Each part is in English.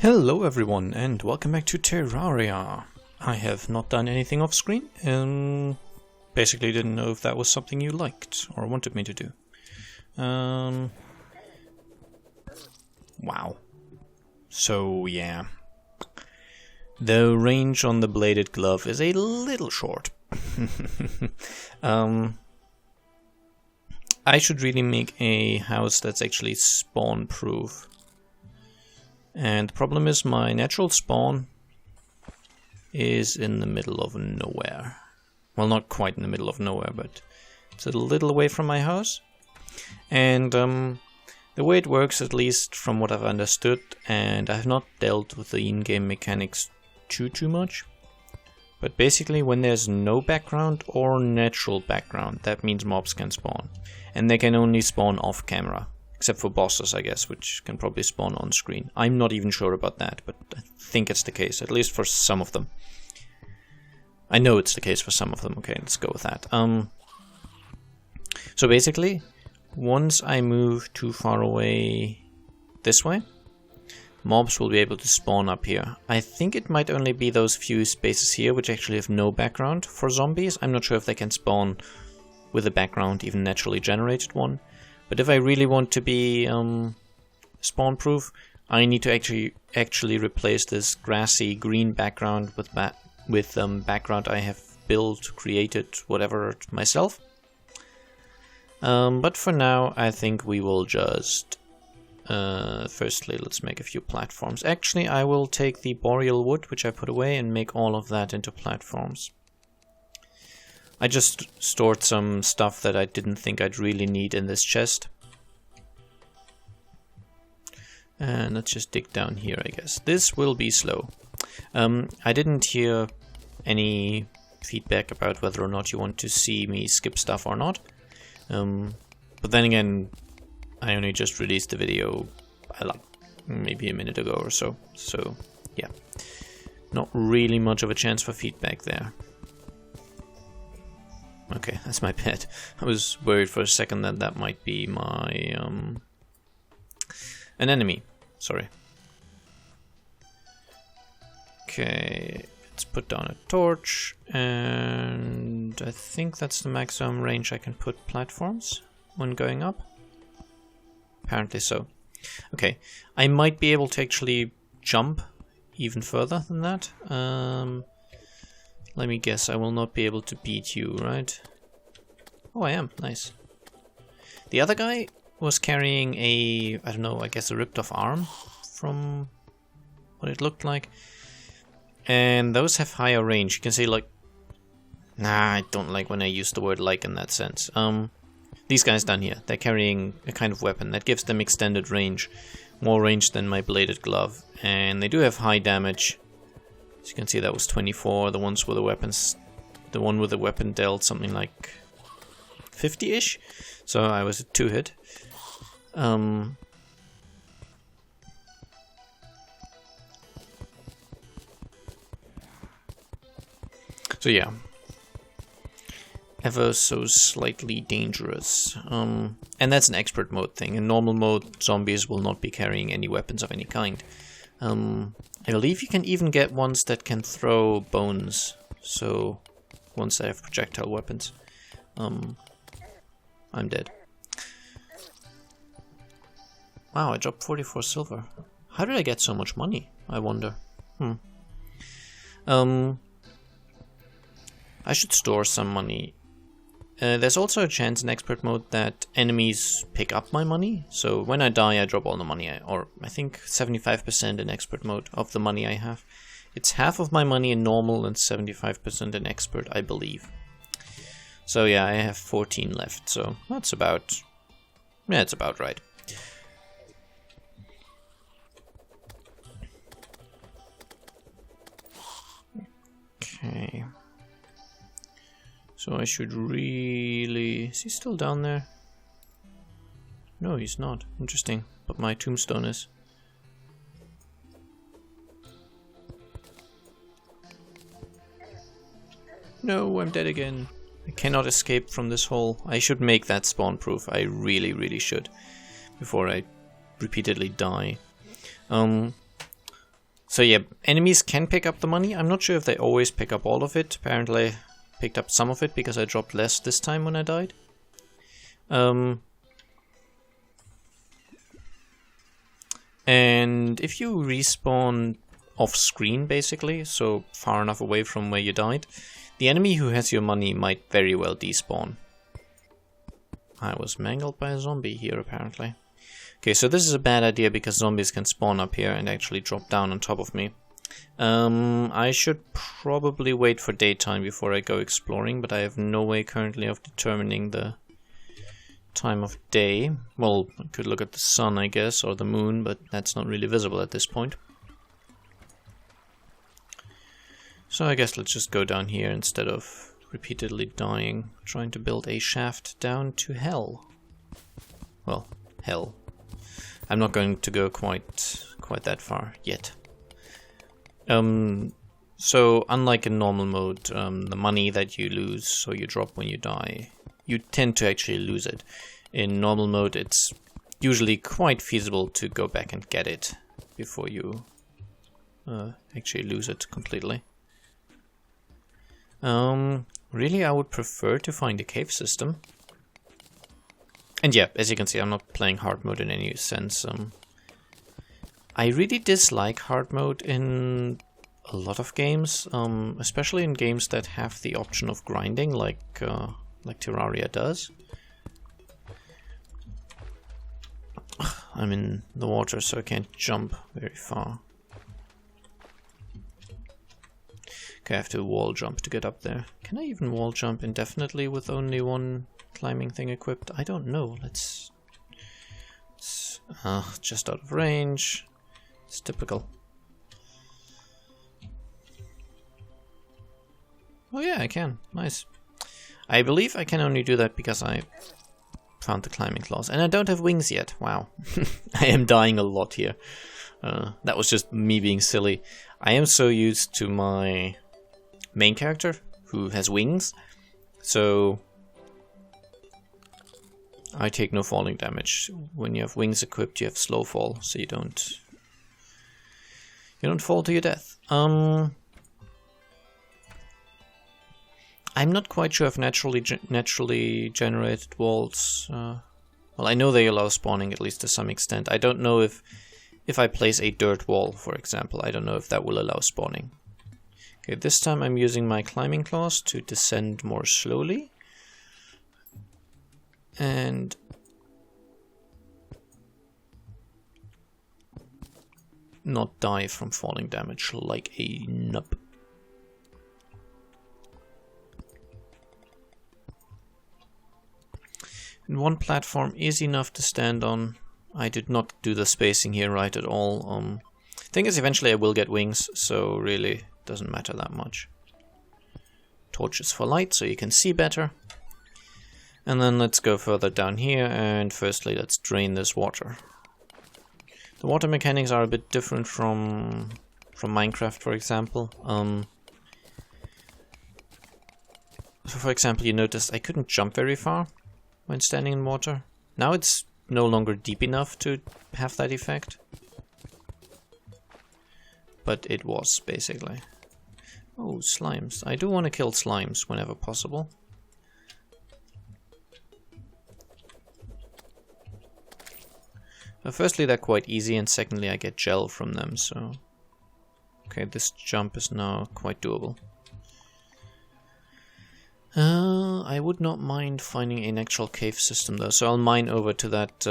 Hello everyone and welcome back to Terraria. I have not done anything off screen and basically didn't know if that was something you liked or wanted me to do. Wow. So yeah. The range on the bladed glove is a little short. I should really make a house that's actually spawn proof. And the problem is my natural spawn is in the middle of nowhere. Well, not quite in the middle of nowhere, but it's a little away from my house. And the way it works, at least from what I've understood, and I have not dealt with the in-game mechanics too much, but basically when there's no background or natural background, that means mobs can spawn. And they can only spawn off camera. Except for bosses, I guess, which can probably spawn on screen. I'm not even sure about that, but I think it's the case, at least for some of them. I know it's the case for some of them. Okay, let's go with that. So basically, once I move too far away this way, mobs will be able to spawn up here. I think it might only be those few spaces here which actually have no background for zombies. I'm not sure if they can spawn with a background, even naturally generated one. But if I really want to be spawn proof, I need to actually replace this grassy green background with background I have built, created, whatever myself. But for now, I think we will just firstly let's make a few platforms. Actually, I will take the boreal wood which I put away and make all of that into platforms. I just stored some stuff that I didn't think I'd really need in this chest. And let's just dig down here, I guess. This will be slow. I didn't hear any feedback about whether or not you want to see me skip stuff or not. But then again, I only just released the video maybe a minute ago or so. So, yeah. Not really much of a chance for feedback there. Okay, that's my bad. I was worried for a second that that might be my an enemy. Sorry. Okay, let's put down a torch, and I think that's the maximum range I can put platforms when going up. Apparently so. Okay, I might be able to actually jump even further than that. Let me guess, I will not be able to beat you, right? Oh, I am. Nice. The other guy was carrying a, I don't know, I guess a ripped off arm from what it looked like. And those have higher range. You can see like... Nah, I don't like when I use the word like in that sense. These guys down here, they're carrying a kind of weapon that gives them extended range. More range than my bladed glove. And they do have high damage. As you can see, that was 24. The ones with the weapons, the one with the weapon dealt something like 50-ish. So I was a 2-hit. So yeah, ever so slightly dangerous. And that's an expert mode thing. In normal mode, zombies will not be carrying any weapons of any kind. I believe you can even get ones that can throw bones, so ones that have projectile weapons. I'm dead. Wow, I dropped 44 silver. How did I get so much money, I wonder? I should store some money. There's also a chance in expert mode that enemies pick up my money. So when I die, I drop all the money, or I think 75% in expert mode of the money I have. It's half of my money in normal and 75% in expert, I believe. So yeah, I have 14 left, so that's about... yeah, it's about right. Okay. So I should really... Is he still down there? No, he's not. Interesting. But my tombstone is. No, I'm dead again. I cannot escape from this hole. I should make that spawn proof. I really should. Before I repeatedly die. So yeah, enemies can pick up the money. I'm not sure if they always pick up all of it. Apparently I picked up some of it because I dropped less this time when I died. And if you respawn off screen basically, so far enough away from where you died, the enemy who has your money might very well despawn. I was mangled by a zombie here apparently. Okay, so this is a bad idea because zombies can spawn up here and actually drop down on top of me. I should probably wait for daytime before I go exploring, but I have no way currently of determining the time of day. Well, I could look at the sun, I guess, or the moon, but that's not really visible at this point. So I guess let's just go down here instead of repeatedly dying, trying to build a shaft down to hell. Well, hell. I'm not going to go quite that far yet. So unlike in normal mode, the money that you lose or you drop when you die, you tend to actually lose it. In normal mode, it's usually quite feasible to go back and get it before you actually lose it completely. Really, I would prefer to find a cave system. And yeah, as you can see, I'm not playing hard mode in any sense. I really dislike hard mode in a lot of games, especially in games that have the option of grinding, like Terraria does. I'm in the water, so I can't jump very far. Okay, I have to wall jump to get up there. Can I even wall jump indefinitely with only one climbing thing equipped? I don't know. Let's just out of range. It's typical. Oh yeah, I can. Nice. I believe I can only do that because I found the climbing claws. And I don't have wings yet. Wow. I am dying a lot here. That was just me being silly. I am so used to my main character who has wings, so I take no falling damage. When you have wings equipped, you have slow fall, so you don't fall to your death. I'm not quite sure if naturally generated walls. Well, I know they allow spawning at least to some extent. I don't know if I place a dirt wall, for example, I don't know if that will allow spawning. Okay, this time I'm using my climbing claws to descend more slowly. And not die from falling damage like a nub. And one platform is enough to stand on. I did not do the spacing here right at all. Thing is, eventually I will get wings, so really doesn't matter that much. Torches for light, so you can see better. And then let's go further down here, and firstly let's drain this water. The water mechanics are a bit different from Minecraft, for example. So for example, you noticed I couldn't jump very far when standing in water. Now it's no longer deep enough to have that effect. But it was, basically. Oh, slimes. I do want to kill slimes whenever possible. Firstly, they're quite easy, and secondly, I get gel from them, so... Okay, this jump is now quite doable. I would not mind finding an actual cave system, though, so I'll mine over to that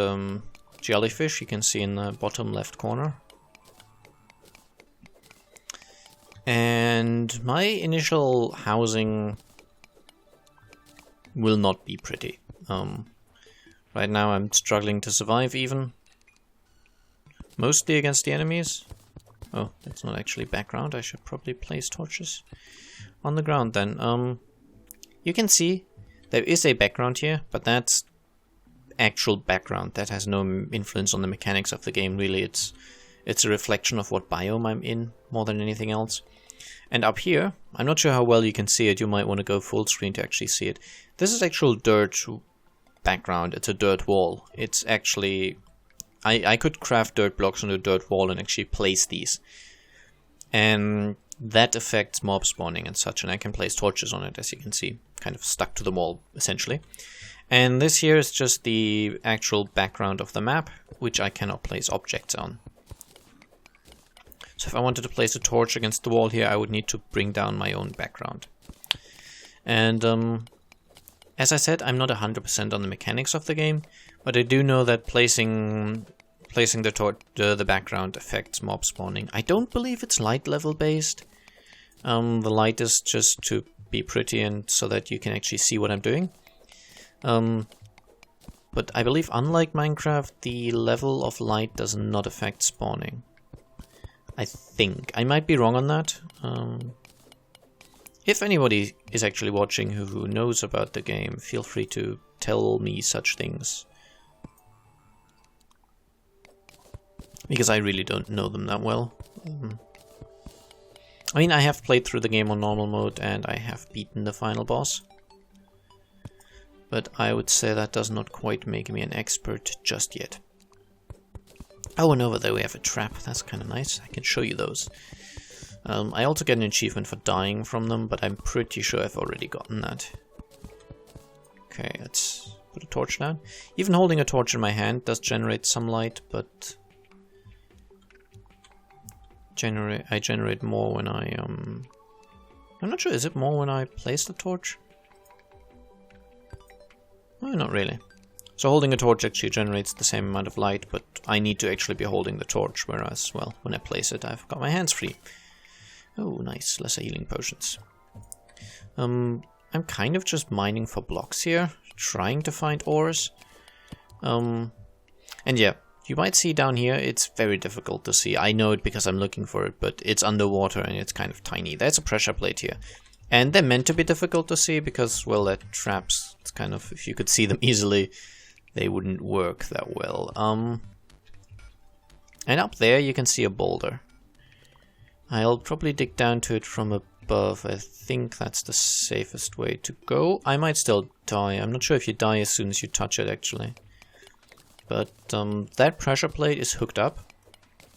jellyfish you can see in the bottom left corner. And my initial housing will not be pretty. Right now I'm struggling to survive even. Mostly against the enemies. Oh, that's not actually background. I should probably place torches on the ground then. You can see there is a background here, but that's actual background. That has no influence on the mechanics of the game, really. It's a reflection of what biome I'm in more than anything else. And up here, I'm not sure how well you can see it. You might want to go full screen to actually see it. This is actual dirt background. It's a dirt wall. It's actually... I could craft dirt blocks on a dirt wall and actually place these. and that affects mob spawning and such, and I can place torches on it, as you can see, kind of stuck to the wall essentially. And this here is just the actual background of the map, which I cannot place objects on. So if I wanted to place a torch against the wall here, I would need to bring down my own background. And as I said, I'm not 100% on the mechanics of the game, but I do know that placing the background affects mob spawning. I don't believe it's light level based. The light is just to be pretty and so that you can actually see what I'm doing. But I believe, unlike Minecraft, the level of light does not affect spawning. I think. I might be wrong on that. If anybody is actually watching who knows about the game, feel free to tell me such things. Because I really don't know them that well. I mean, I have played through the game on normal mode and I have beaten the final boss. But I would say that does not quite make me an expert just yet. Oh, and over there we have a trap. That's kind of nice. I can show you those. I also get an achievement for dying from them, but I'm pretty sure I've already gotten that. Okay, let's put a torch down. Even holding a torch in my hand does generate some light, but I generate more when I'm not sure, is it more when I place the torch? Oh, not really. So holding a torch actually generates the same amount of light, but I need to actually be holding the torch, whereas, well, when I place it, I've got my hands free. Oh, nice. Lesser healing potions. I'm kind of just mining for blocks here, trying to find ores. And yeah, you might see down here, it's very difficult to see. I know it because I'm looking for it, but it's underwater and it's kind of tiny. There's a pressure plate here. And they're meant to be difficult to see because, well, they're traps. It's kind of, if you could see them easily, they wouldn't work that well. And up there you can see a boulder. I'll probably dig down to it from above. I think that's the safest way to go. I might still die. I'm not sure if you die as soon as you touch it, actually. But that pressure plate is hooked up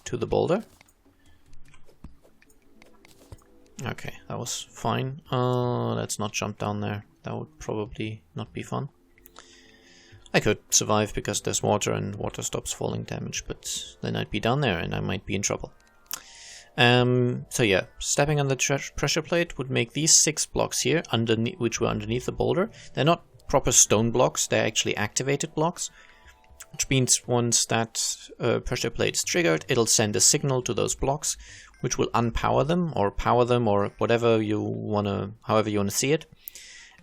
to the boulder. Okay, that was fine. Let's not jump down there. That would probably not be fun. I could survive because there's water and water stops falling damage, but then I'd be down there and I might be in trouble. So yeah, stepping on the pressure plate would make these 6 blocks here, which were underneath the boulder. They're not proper stone blocks, they're actually activated blocks. Which means once that pressure plate is triggered, it'll send a signal to those blocks, which will unpower them, or power them, or whatever you wanna, however you wanna see it.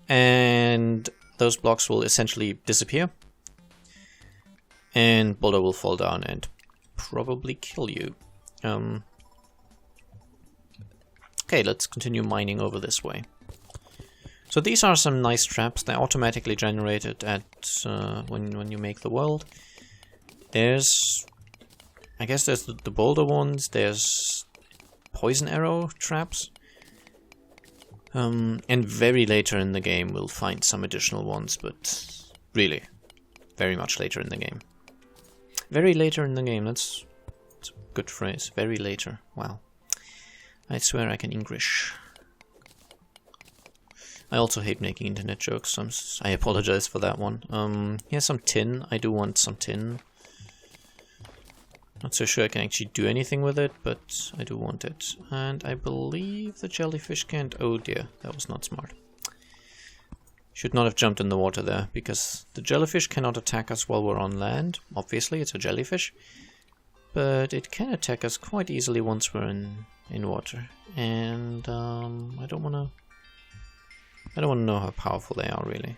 And those blocks will essentially disappear. And boulder will fall down and probably kill you. Okay, let's continue mining over this way. So these are some nice traps. They're automatically generated at when you make the world. There's, I guess there's the boulder ones. There's poison arrow traps. And very later in the game we'll find some additional ones, but really, very much later in the game. Very later in the game, that's a good phrase. Very later. Wow. I swear I can English. I also hate making internet jokes, so I apologize for that one. Here's some tin. I do want some tin. Not so sure I can actually do anything with it, but I do want it. And I believe the jellyfish can't... Oh dear, that was not smart. Should not have jumped in the water there, because the jellyfish cannot attack us while we're on land. Obviously, it's a jellyfish. But it can attack us quite easily once we're in water. And I don't want to know how powerful they are, really.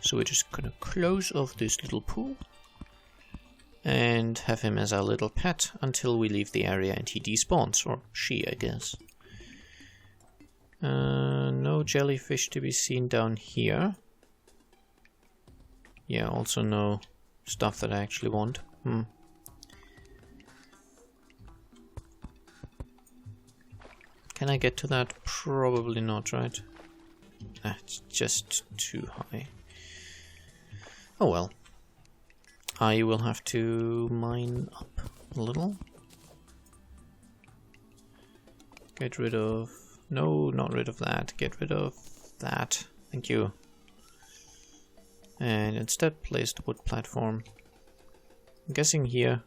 So we're just gonna close off this little pool and have him as our little pet until we leave the area and he despawns, or she, I guess. No jellyfish to be seen down here. Yeah, also no stuff that I actually want. Can I get to that? Probably not, right? That's just too high. Oh well. I will have to mine up a little. Get rid of... No, not rid of that. Get rid of that. Thank you. And instead place the wood platform. I'm guessing here.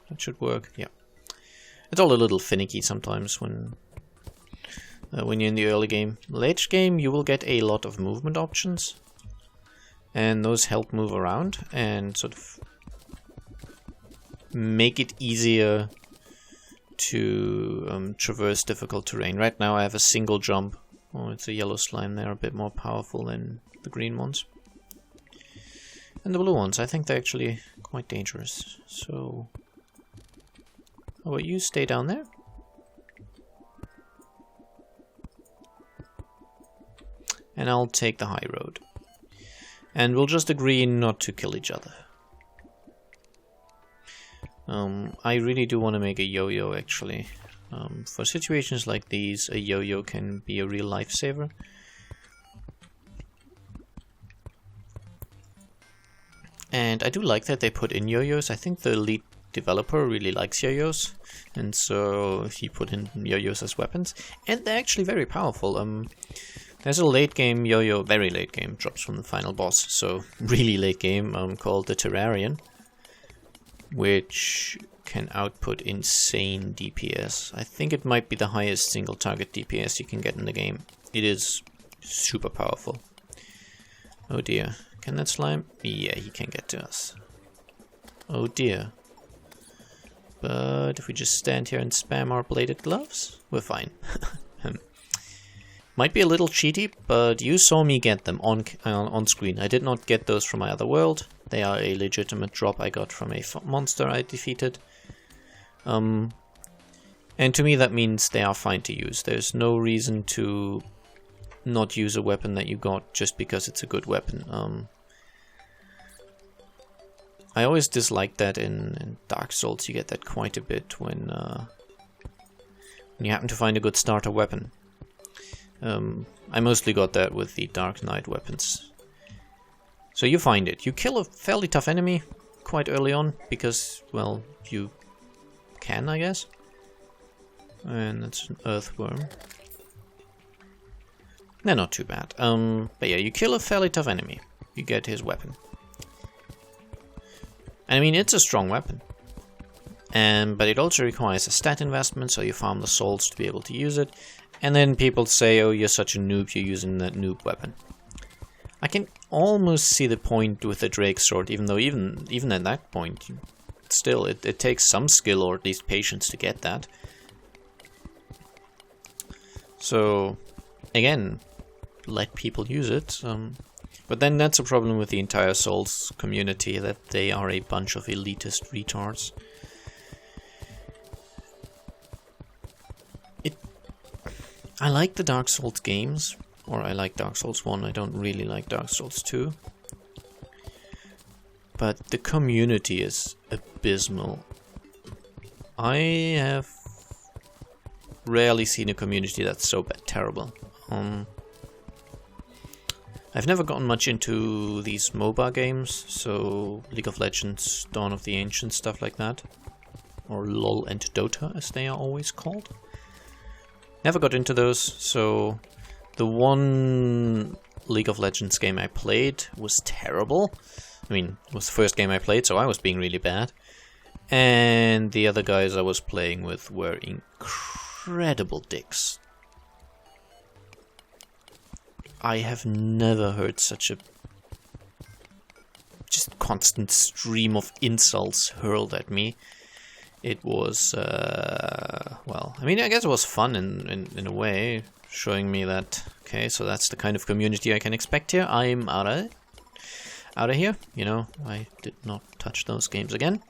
That should work. Yeah. It's all a little finicky sometimes when you're in the early game. Late game you will get a lot of movement options. And those help move around and sort of make it easier to traverse difficult terrain. Right now I have a single jump. Oh, it's a yellow slime. They're a bit more powerful than the green ones. And the blue ones, I think they're actually quite dangerous. So, how about you stay down there? And I'll take the high road. And we'll just agree not to kill each other. I really do want to make a yo-yo, actually. For situations like these, a yo-yo can be a real lifesaver. And I do like that they put in yo-yos. I think the lead developer really likes yo-yos. And so he put in yo-yos as weapons. And they're actually very powerful. There's a late game yo-yo, very late game, drops from the final boss. So really late game, called the Terrarium, which can output insane DPS. I think it might be the highest single target DPS you can get in the game. It is super powerful. Oh dear. Can that slime? Yeah, he can get to us. Oh dear. But if we just stand here and spam our bladed gloves, we're fine. Might be a little cheaty, but you saw me get them on screen. I did not get those from my other world. They are a legitimate drop I got from a monster I defeated. And to me that means they are fine to use. There's no reason to not use a weapon that you got just because it's a good weapon. I always dislike that in Dark Souls. You get that quite a bit when you happen to find a good starter weapon. I mostly got that with the Dark Knight weapons. So you find it. You kill a fairly tough enemy quite early on because, well, you can, I guess. And that's an earthworm. They're not too bad. But yeah, you kill a fairly tough enemy. You get his weapon. I mean, it's a strong weapon. But it also requires a stat investment, so you farm the souls to be able to use it. And then people say, oh, you're such a noob, you're using that noob weapon. I can almost see the point with the Drake sword, even though even at that point, still, it takes some skill or at least patience to get that. So, again, let people use it. But then that's a problem with the entire Souls community, that they are a bunch of elitist retards. I like the Dark Souls games, or I like Dark Souls 1, I don't really like Dark Souls 2. But the community is abysmal. I have rarely seen a community that's so terrible. I've never gotten much into these MOBA games, so League of Legends, Dawn of the Ancients, stuff like that. Or LoL and Dota, as they are always called. Never got into those, so the one League of Legends game I played was terrible. I mean, it was the first game I played, so I was being really bad. And the other guys I was playing with were incredible dicks. I have never heard such a just constant stream of insults hurled at me. It was, well, I mean, I guess it was fun in a way, showing me that, okay, so that's the kind of community I can expect here. I'm out of here, you know, I did not touch those games again.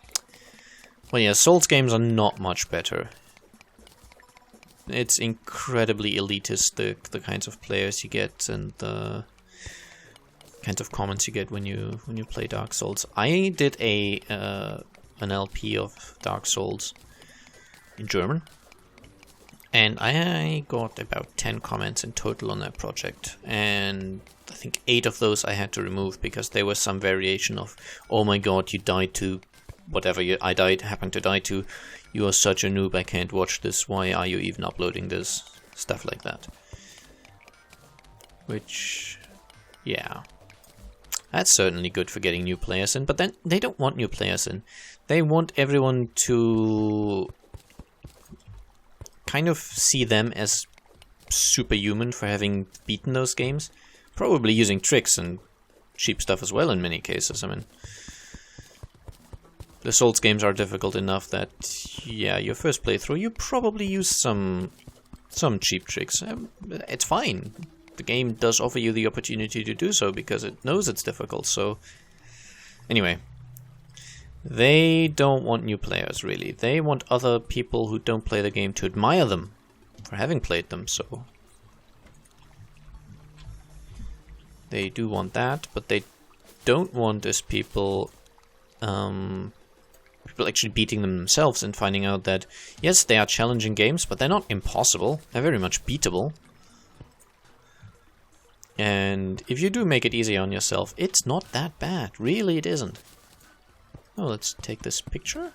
Well, yeah, Souls games are not much better. It's incredibly elitist, the kinds of players you get and the kinds of comments you get when you play Dark Souls. I did an LP of Dark Souls in German, and I got about 10 comments in total on that project, and I think 8 of those I had to remove because there was some variation of, oh my god, you died to whatever happened to die to, you are such a noob, I can't watch this, why are you even uploading this? Stuff like that. Which, yeah, that's certainly good for getting new players in, but then they don't want new players in. They want everyone to kind of see them as superhuman for having beaten those games. Probably using tricks and cheap stuff as well in many cases. I mean, the Souls games are difficult enough that, yeah, your first playthrough, you probably use some cheap tricks. It's fine. The game does offer you the opportunity to do so because it knows it's difficult. So, anyway, they don't want new players, really. They want other people who don't play the game to admire them for having played them, so they do want that, but they don't want as people actually beating them themselves and finding out that, yes, they are challenging games, but they're not impossible. They're very much beatable. And if you do make it easy on yourself, it's not that bad. Really, it isn't. Oh, let's take this picture.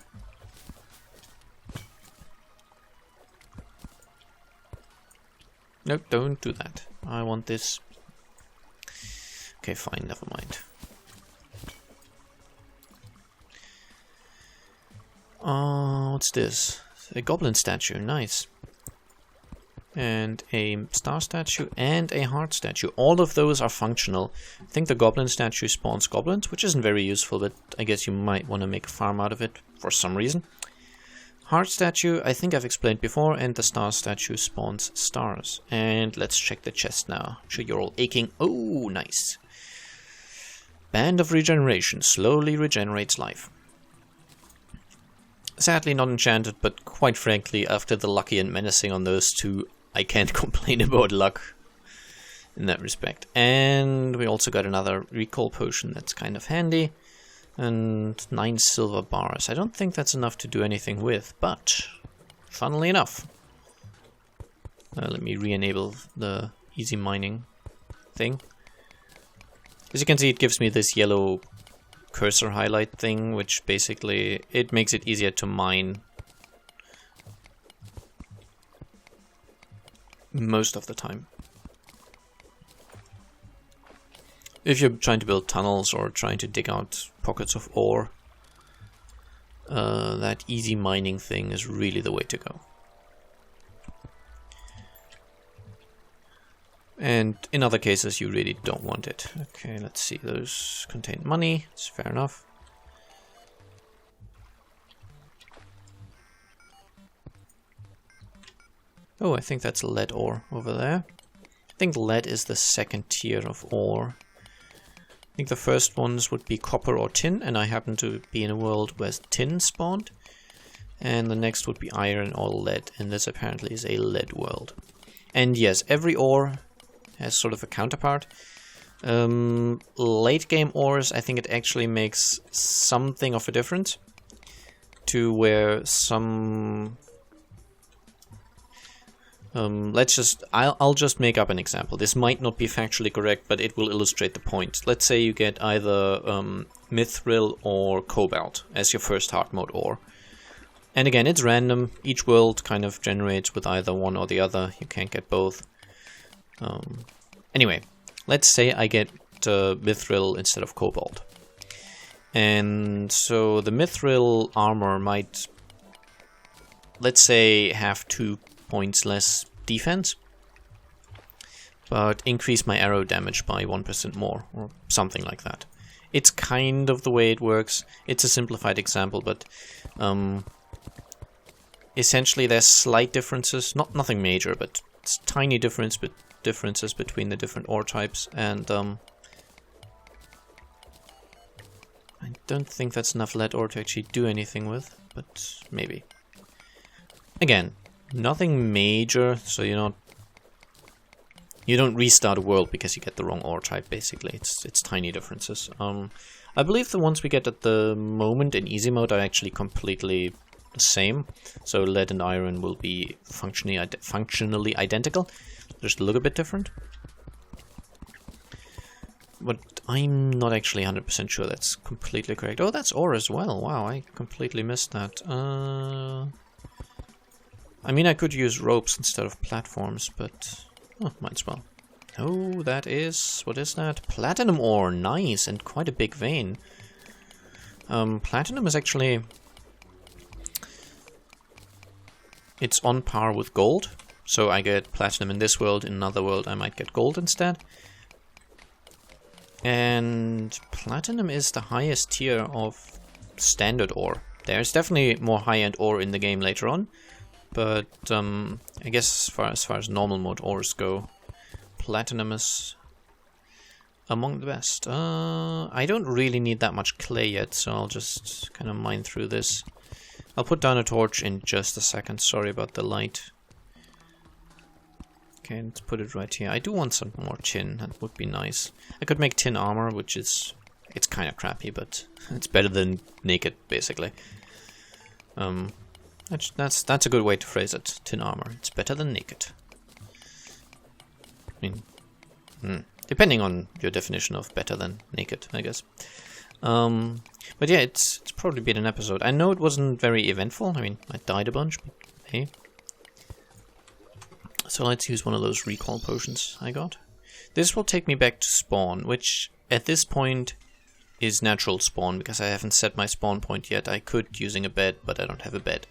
Nope, don't do that. I want this. Okay, fine, never mind. What's this? A Goblin Statue, nice. And a Star Statue and a Heart Statue. All of those are functional. I think the Goblin Statue spawns goblins, which isn't very useful, but I guess you might want to make a farm out of it for some reason. Heart Statue, I think I've explained before, and the Star Statue spawns stars. And let's check the chest now. I'm sure you're all aching. Oh, nice. Band of Regeneration slowly regenerates life. Sadly not enchanted, but quite frankly, after the lucky and menacing on those two, I can't complain about luck in that respect. And we also got another recall potion that's kind of handy. And 9 silver bars. I don't think that's enough to do anything with, but funnily enough. Let me re-enable the easy mining thing. As you can see, it gives me this yellow cursor highlight thing, which basically it makes it easier to mine most of the time. If you're trying to build tunnels or trying to dig out pockets of ore, that easy mining thing is really the way to go. And in other cases you really don't want it. Okay, let's see, those contain money, it's fair enough. Oh, I think that's lead ore over there. I think lead is the second tier of ore. I think the first ones would be copper or tin, and I happen to be in a world where tin spawned. And the next would be iron or lead, and this apparently is a lead world. And yes, every ore has sort of a counterpart. Late game ores, I think it actually makes something of a difference. To where some... I'll just make up an example. This might not be factually correct, but it will illustrate the point. Let's say you get either mithril or cobalt as your first hard mode ore. And again, it's random. Each world kind of generates with either one or the other. You can't get both. Anyway, let's say I get mithril instead of cobalt. And so the mithril armor might, let's say, have 2 points less defense, but increase my arrow damage by 1% more, or something like that. It's kind of the way it works. It's a simplified example, but essentially there's slight differences, nothing major, but it's tiny differences between the different ore types, and I don't think that's enough lead ore to actually do anything with, but maybe. Again, nothing major, so you don't restart a world because you get the wrong ore type, basically. It's tiny differences. I believe the ones we get at the moment in easy mode are actually completely the same. So lead and iron will be functionally identical, just look a bit different. But I'm not actually 100% sure that's completely correct. Oh, that's ore as well. Wow, I completely missed that. I mean, I could use ropes instead of platforms, but might as well. Oh, that is... what is that? Platinum ore. Nice, and quite a big vein. Platinum is actually... it's on par with gold. So I get platinum in this world, in another world I might get gold instead. And platinum is the highest tier of standard ore. There's definitely more high-end ore in the game later on. But I guess as far as normal mode ores go, platinum is among the best. I don't really need that much clay yet, so I'll just kind of mine through this. I'll put down a torch in just a second. Sorry about the light. Okay, let's put it right here. I do want some more tin. That would be nice. I could make tin armor, which is... it's kind of crappy, but it's better than naked, basically. That's a good way to phrase it. Tin armor. It's better than naked. I mean, depending on your definition of better than naked, I guess. But yeah, it's probably been an episode. I know it wasn't very eventful. I mean, I died a bunch, but hey. So let's use one of those recall potions I got. This will take me back to spawn, which at this point is natural spawn, because I haven't set my spawn point yet. I could using a bed, but I don't have a bed.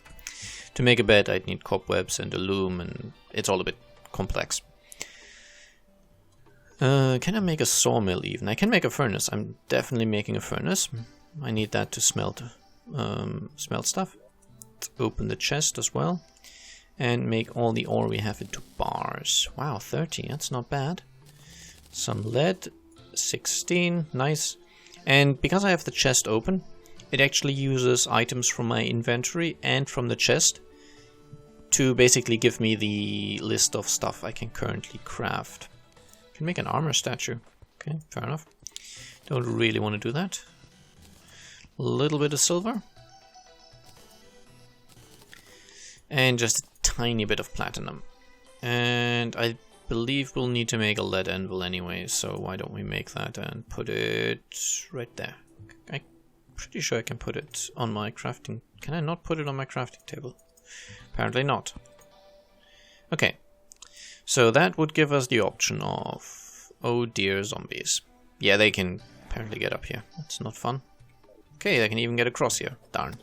To make a bed, I'd need cobwebs and a loom, and it's all a bit complex. Can I make a sawmill even? I can make a furnace. I'm definitely making a furnace. I need that to smelt stuff. Let's open the chest as well. And make all the ore we have into bars. Wow, 30, that's not bad. Some lead, 16, nice. And because I have the chest open, it actually uses items from my inventory and from the chest to basically give me the list of stuff I can currently craft. I can make an armor statue. Okay, fair enough. Don't really want to do that. A little bit of silver. And just a tiny bit of platinum. And I believe we'll need to make a lead anvil anyway, so why don't we make that and put it right there. I'm pretty sure I can put it on my crafting... Can I not put it on my crafting table? Apparently not. Okay. So that would give us the option of... oh dear, zombies. Yeah, they can apparently get up here. That's not fun. Okay, they can even get across here. Darn.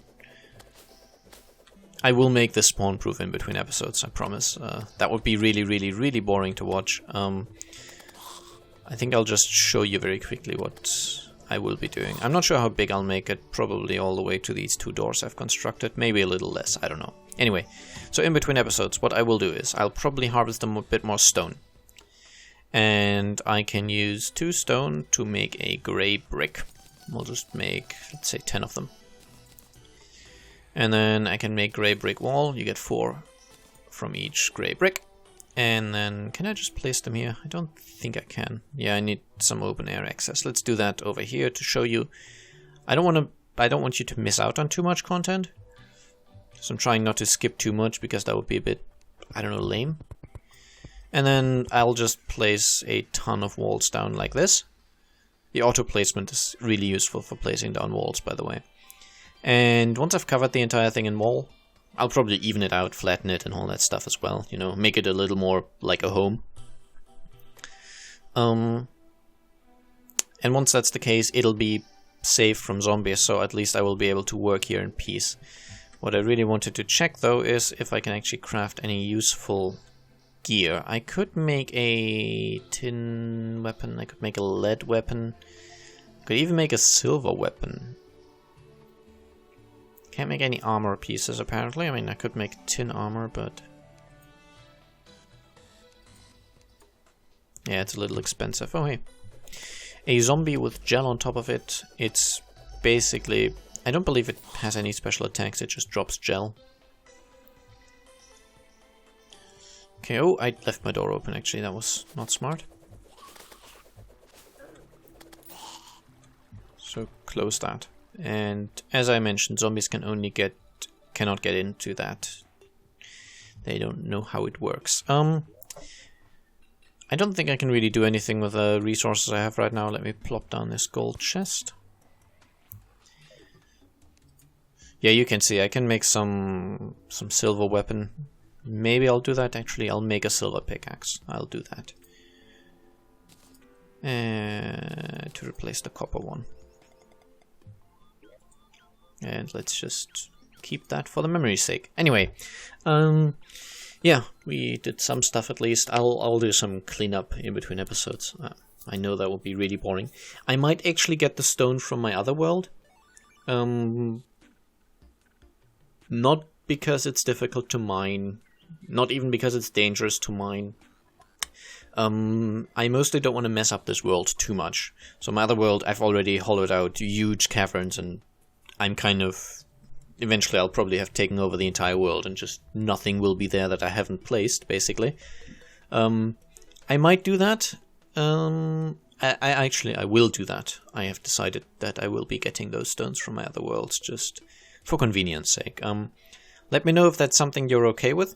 I will make this spawn proof in between episodes, I promise. That would be really, really, really boring to watch. I think I'll just show you very quickly what I will be doing. I'm not sure how big I'll make it, probably all the way to these two doors I've constructed, maybe a little less, I don't know. Anyway, so in between episodes, what I will do is I'll probably harvest a bit more stone. And I can use 2 stone to make a grey brick. We'll just make, let's say, 10 of them. And then I can make grey brick wall. You get 4 from each grey brick. And then, can I just place them here? I don't think I can. Yeah, I need some open air access. Let's do that over here to show you. I don't want you to miss out on too much content. So I'm trying not to skip too much, because that would be a bit, I don't know, lame. And then I'll just place a ton of walls down like this. The auto placement is really useful for placing down walls, by the way. And once I've covered the entire thing in wall, I'll probably even it out, flatten it and all that stuff as well, you know, make it a little more like a home. And once that's the case, it'll be safe from zombies, so at least I will be able to work here in peace. What I really wanted to check though is if I can actually craft any useful gear. I could make a tin weapon, I could make a lead weapon, I could even make a silver weapon. Can't make any armor pieces apparently. I mean, I could make tin armor, but yeah, it's a little expensive. Oh hey, a zombie with gel on top of it. It's basically, I don't believe it has any special attacks, it just drops gel. Okay, oh, I left my door open actually, that was not smart. So close that. And as I mentioned, zombies cannot get into that. They don't know how it works. I don't think I can really do anything with the resources I have right now. Let me plop down this gold chest. Yeah, you can see I can make some silver weapon. Maybe I'll do that. Actually, I'll make a silver pickaxe. I'll do that. To replace the copper one. And let's just keep that for the memory's sake. Anyway, yeah, we did some stuff at least. I'll do some cleanup in between episodes. I know that will be really boring. I might actually get the stone from my other world. Not because it's difficult to mine, not even because it's dangerous to mine. I mostly don't want to mess up this world too much. So my other world, I've already hollowed out huge caverns, and I'm kind of... Eventually I'll probably have taken over the entire world, and just nothing will be there that I haven't placed, basically. I might do that. I will do that. I have decided that I will be getting those stones from my other worlds, just for convenience sake. Let me know if that's something you're okay with.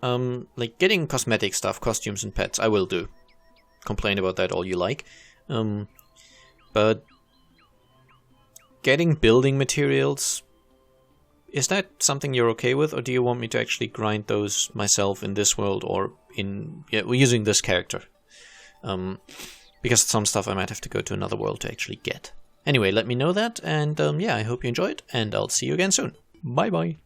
Like getting cosmetic stuff, costumes and pets, I will do. Complain about that all you like. But getting building materials, is that something you're okay with, or do you want me to actually grind those myself in this world, or in... Yeah, we're using this character. Because some stuff I might have to go to another world to actually get. Anyway, let me know that, and yeah, I hope you enjoyed, and I'll see you again soon. Bye bye.